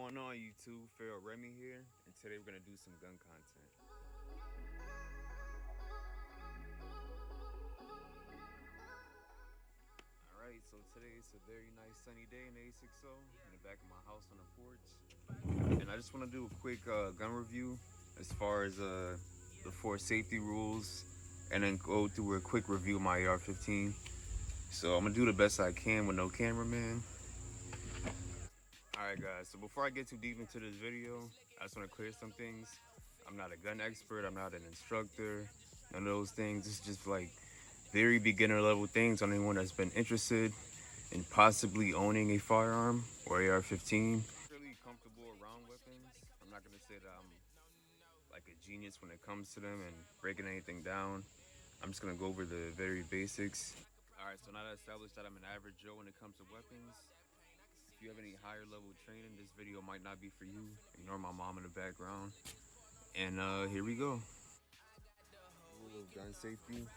going on, YouTube? Pharaoh Remy here, and today we're gonna do some gun content. Alright, so today it's a very nice sunny day in the A60 in the back of my house on the porch. And I just want to do a quick gun review as far as the 4 safety rules, and then go through a quick review of my AR-15. So I'm gonna do the best I can with no cameraman. Alright guys, so before I get too deep into this video, I just want to clear some things. I'm not a gun expert, I'm not an instructor, none of those things. It's just like very beginner level things on anyone that's been interested in possibly owning a firearm or AR-15. Really comfortable around weapons. I'm not going to say that I'm like a genius when it comes to them and breaking anything down. I'm just going to go over the very basics. Alright, so now that I established that I'm an average Joe when it comes to weapons, if you have any higher level training, this video might not be for you. Ignore my mom in the background. And here we go. Rule of gun safety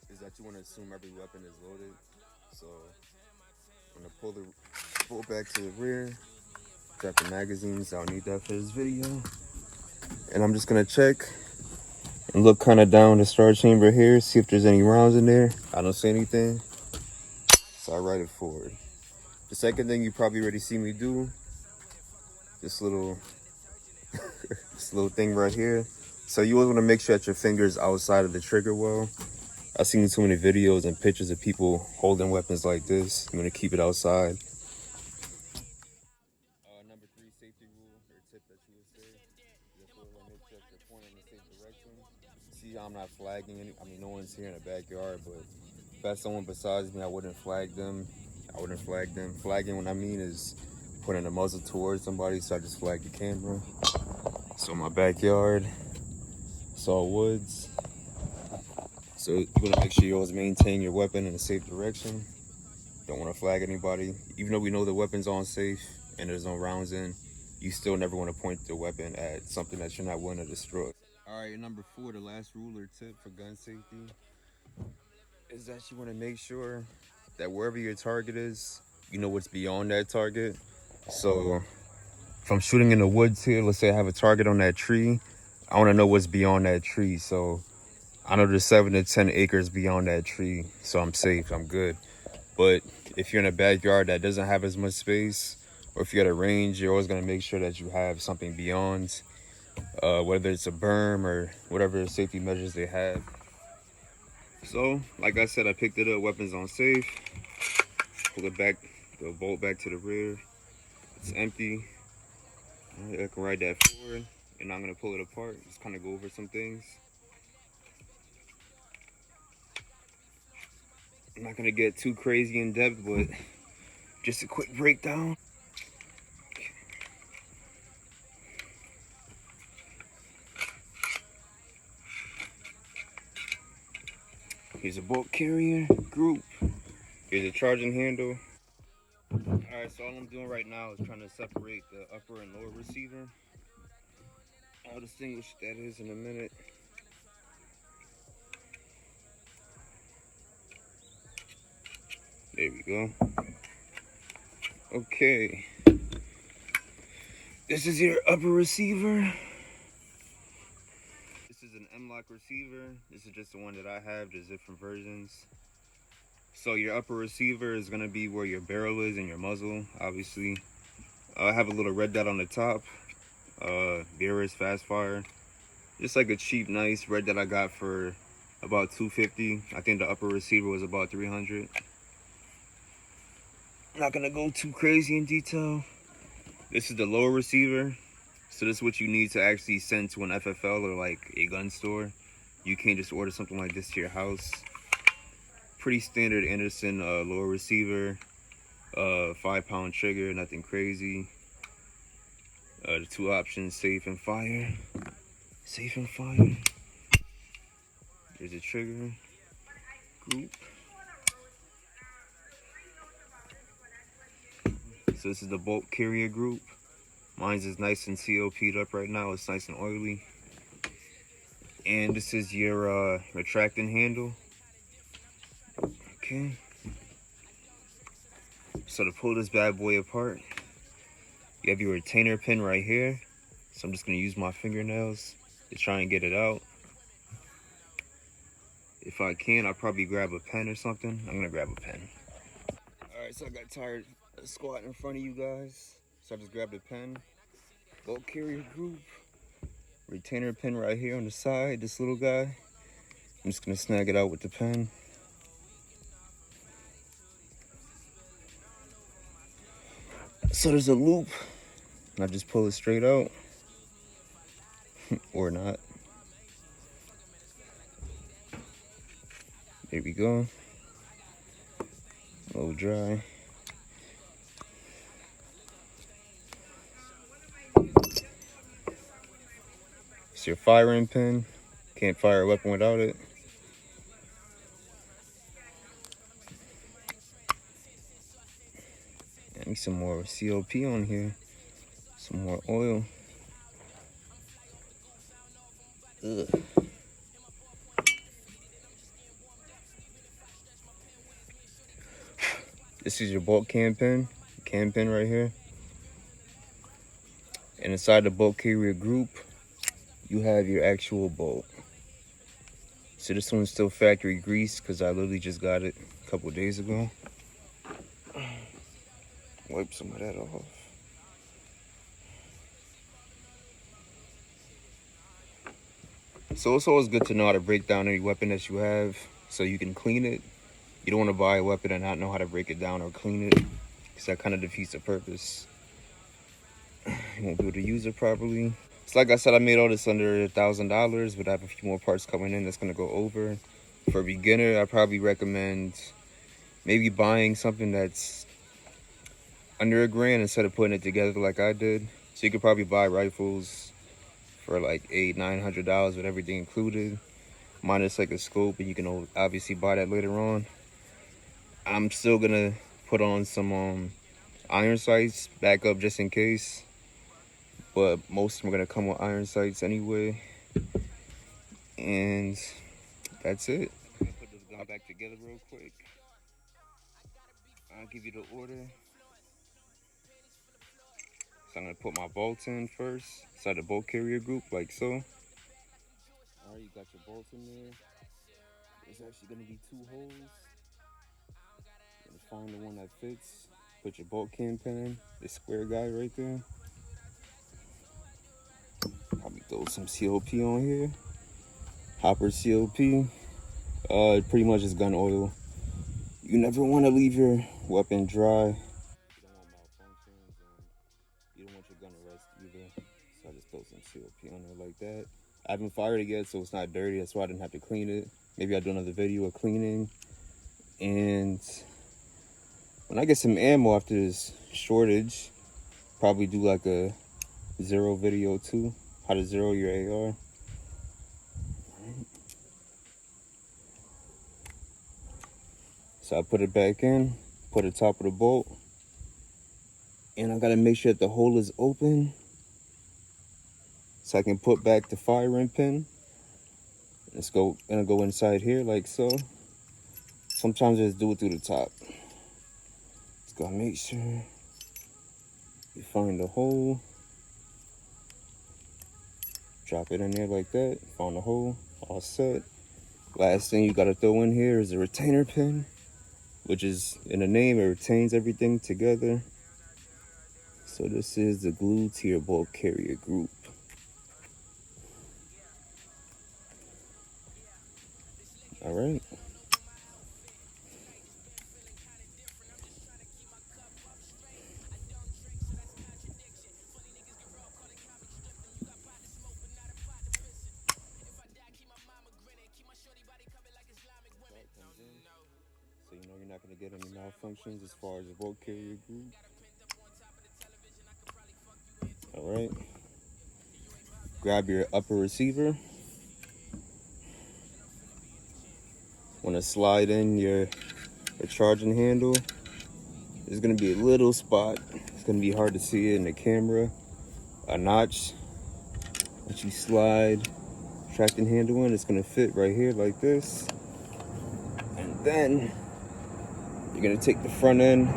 is that you want to assume every weapon is loaded. So I'm gonna pull back to the rear, drop the magazines. I'll need that for this video. And I'm just gonna check and look kind of down the storage chamber here, see if there's any rounds in there. I don't see anything, so I ride it forward. The second thing you probably already see me do, this little thing right here. So you always want to make sure that your fingers outside of the trigger well. I've seen too many videos and pictures of people holding weapons like this. You want to keep it outside. Number 3 safety rule or tip that you would say: just make sure that you're pointing in the same direction. See, I'm not flagging any. I mean, no one's here in the backyard, but if that's someone besides me, I wouldn't flag them. Flagging, what I mean, is putting a muzzle towards somebody, so I just flag the camera. So my backyard, it's all woods. So you want to make sure you always maintain your weapon in a safe direction. Don't want to flag anybody. Even though we know the weapon's on safe and there's no rounds in, you still never want to point the weapon at something that you're not willing to destroy. All right, number 4, the last rule or tip for gun safety is that you want to make sure that wherever your target is, you know what's beyond that target. So if I'm shooting in the woods here, let's say I have a target on that tree, I want to know what's beyond that tree. So I know there's 7 to 10 acres beyond that tree, so I'm safe, I'm good. But if you're in a backyard that doesn't have as much space, or if you're at a range, you're always going to make sure that you have something beyond, whether it's a berm or whatever safety measures they have. So, like I said, I picked it up, weapons on safe, pull it back, the bolt back to the rear. It's empty. I can ride that forward, and I'm going to pull it apart, just kind of go over some things. I'm not going to get too crazy in depth, but just a quick breakdown. Here's a bolt carrier group. Here's a charging handle. Alright, so all I'm doing right now is trying to separate the upper and lower receiver. I'll distinguish what that is in a minute. There we go. Okay. This is your upper receiver. This is an M-lock receiver. This is just the one that I have. There's different versions. So your upper receiver is going to be where your barrel is and your muzzle, obviously. I have a little red dot on the top. Beerus fast fire. Just like a cheap, nice red dot I got for about $250. I think the upper receiver was about $300. I'm not going to go too crazy in detail. This is the lower receiver. So this is what you need to actually send to an FFL or like a gun store. You can't just order something like this to your house. Pretty standard Anderson lower receiver, 5-pound trigger, nothing crazy. The 2 options, safe and fire. Safe and fire. There's a trigger group. So this is the bolt carrier group. Mine's is nice and COP'd up right now. It's nice and oily. And this is your retracting handle. Okay. So to pull this bad boy apart, You have your retainer pin right here. So I'm just gonna use my fingernails to try and get it out. If I can, I'll probably grab a pen or something. I'm gonna grab a pen. All right, so I got tired of squatting in front of you guys. So I just grabbed a pen. Bolt carrier group. Retainer pin right here on the side, this little guy. I'm just gonna snag it out with the pen. So there's a loop, and I just pull it straight out, or not. There we go. A little dry. It's your firing pin. Can't fire a weapon without it. I need some more COP on here. Some more oil. Ugh. This is your bolt cam pin right here. And inside the bolt carrier group, you have your actual bolt. So this one's still factory grease because I literally just got it a couple days ago. Wipe some of that off. So it's always good to know how to break down any weapon that you have so you can clean it. You don't want to buy a weapon and not know how to break it down or clean it, because that kind of defeats the purpose. You won't be able to use it properly. So like I said, I made all this under $1,000, but I have a few more parts coming in that's going to go over. For a beginner, I probably recommend maybe buying something that's under $1,000 instead of putting it together like I did. So you could probably buy rifles for like $800-900 with everything included, minus like a scope, and you can obviously buy that later on. I'm still gonna put on some iron sights back up just in case, but most of them are gonna come with iron sights anyway. And that's it. I'm gonna put this gun back together real quick. I'll give you the order. So I'm gonna put my bolts in first, inside the bolt carrier group, like so. All right, you got your bolts in there. There's actually gonna be 2 holes. You're gonna find the one that fits. Put your bolt cam pin in, this square guy right there. Probably throw some COP on here. Hopper COP. Pretty much is gun oil. You never want to leave your weapon dry. You don't want malfunctions, and you don't want your gun to rust either. So I just throw some COP on there like that. I haven't fired it yet, so it's not dirty. That's why I didn't have to clean it. Maybe I'll do another video of cleaning. And when I get some ammo after this shortage, probably do like a zero video too. How to zero your AR. So I put it back in, put the top of the bolt, and I gotta make sure that the hole is open so I can put back the firing pin. It's gonna go inside here like so. Sometimes I just do it through the top. Just gotta make sure you find the hole. Drop it in there like that. Found the hole, all set. Last thing you gotta throw in here is a retainer pin, which is in the name, it retains everything together. So this is the glue to your bolt carrier group. All right. So you know you're not gonna get any malfunctions as far as the bolt carrier group. All right. Grab your upper receiver. Want to slide in your charging handle. There's gonna be a little spot. It's gonna be hard to see it in the camera. A notch that you slide tracking handle in. It's gonna fit right here like this. And then you're gonna take the front end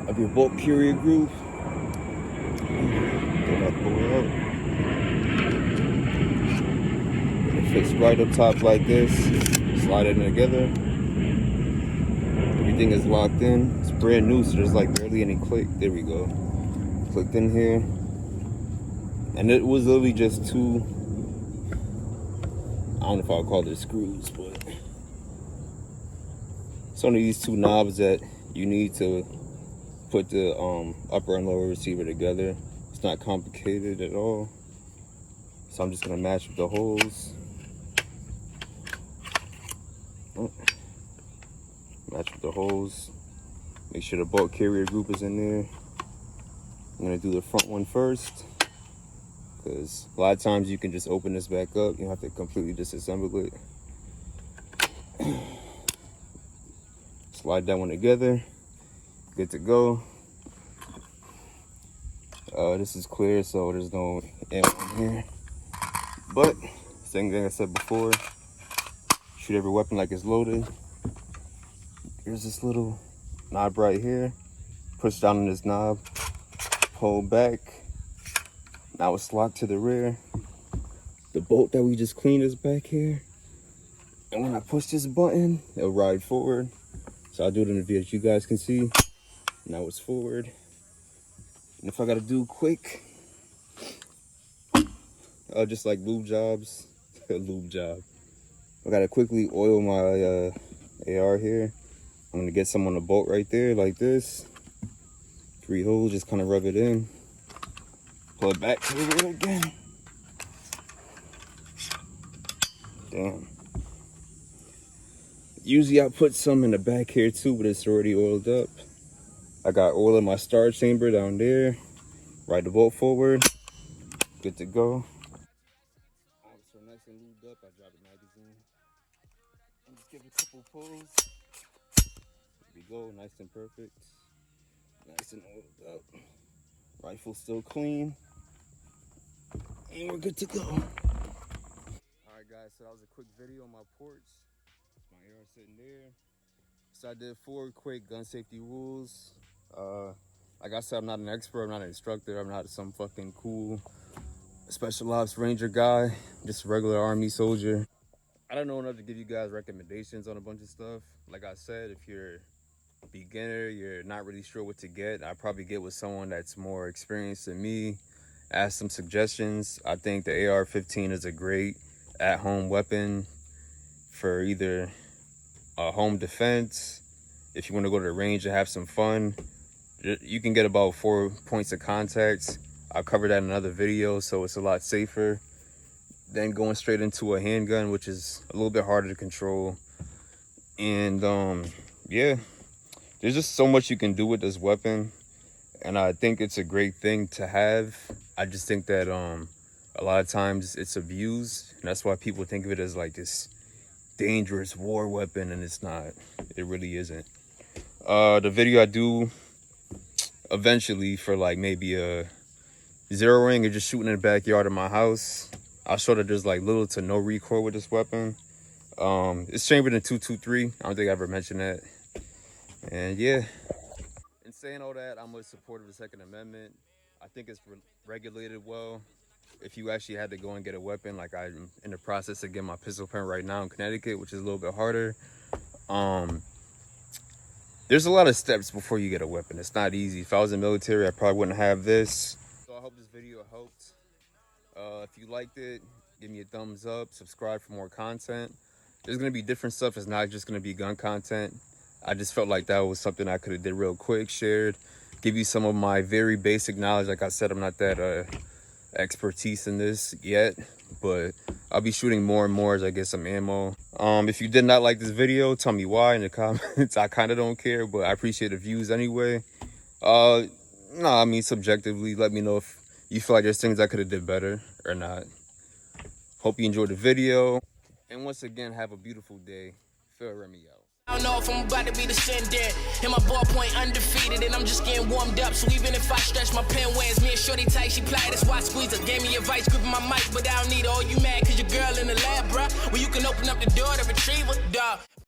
of your bolt carrier group Pull it up. It fits right up top like this. Slide it in together. Everything is locked in. It's brand new, so there's like barely any click. There we go. Clicked in here. And it was literally just two, I don't know if I'll call it screws, but it's only these two knobs that you need to put the upper and lower receiver together. It's not complicated at all. So I'm just gonna match with the holes. Match with the holes. Make sure the bolt carrier group is in there. I'm gonna do the front one first, because a lot of times you can just open this back up. You don't have to completely disassemble it. Slide that one together. Good to go. This is clear, so there's no ammo in here. But same thing I said before, shoot every weapon like it's loaded. Here's this little knob right here. Push down on this knob, pull back. Now it's locked to the rear. The bolt that we just cleaned is back here. And when I push this button, it'll ride forward. So I'll do it in the video so you guys can see. Now it's forward. And if I gotta do quick, just like lube jobs, lube job. I gotta quickly oil my AR here. I'm gonna get some on the bolt right there, like this. 3 holes, just kind of rub it in. Pull it back to the rear again. Damn. Usually I put some in the back here too, but it's already oiled up. I got oil in my star chamber down there. Ride the bolt forward. Good to go. So nice and lubed up. I dropped the magazine. And just give it a couple pulls. There we go, nice and perfect. Nice and oiled up. Rifle still clean. And we're good to go. Alright guys, so that was a quick video on my porch. My AR sitting there. So I did 4 quick gun safety rules. Like I said, I'm not an expert, I'm not an instructor, I'm not some fucking cool special ops ranger guy. I'm just a regular army soldier. I don't know enough to give you guys recommendations on a bunch of stuff. Like I said, if you're a beginner, you're not really sure what to get, I'd probably get with someone that's more experienced than me. Ask some suggestions. I think the AR-15 is a great at-home weapon for either home defense. If you want to go to the range and have some fun, you can get about 4 points of contact. I'll cover that in another video, so it's a lot safer than going straight into a handgun, which is a little bit harder to control. And yeah, there's just so much you can do with this weapon, and I think it's a great thing to have. I just think that a lot of times it's abused, and that's why people think of it as like this dangerous war weapon, and it's not. It really isn't. The video I do eventually for like maybe a zeroing or just shooting in the backyard of my house, I'll show that there's like little to no recoil with this weapon. It's chambered in .223. I don't think I ever mentioned that. And yeah, in saying all that, I'm a supporter of the Second Amendment. I think it's regulated well. If you actually had to go and get a weapon, like I'm in the process of getting my pistol permit right now in Connecticut, which is a little bit harder. There's a lot of steps before you get a weapon. It's not easy. If I was in the military, I probably wouldn't have this. So I hope this video helped. If you liked it, give me a thumbs up, subscribe for more content. There's gonna be different stuff. It's not just gonna be gun content. I just felt like that was something I could have did real quick, shared, give you some of my very basic knowledge. Like I said, I'm not that expertise in this yet, but I'll be shooting more and more as I get some ammo. If you did not like this video, tell me why in the comments. I kind of don't care, but I appreciate the views anyway. No, I mean subjectively, let me know if you feel like there's things I could have did better or not. Hope you enjoyed the video, and once again, have a beautiful day. Phil Remy out. I don't know if I'm about to be descendant. And my ballpoint undefeated, and I'm just getting warmed up. So even if I stretch my pen, where's me and shorty tight, she plied. That's why I squeeze her. Gave me advice, gripping my mic, but I don't need her. Oh, you mad cause your girl in the lab, bruh? Well, you can open up the door to retrieve her, dawg.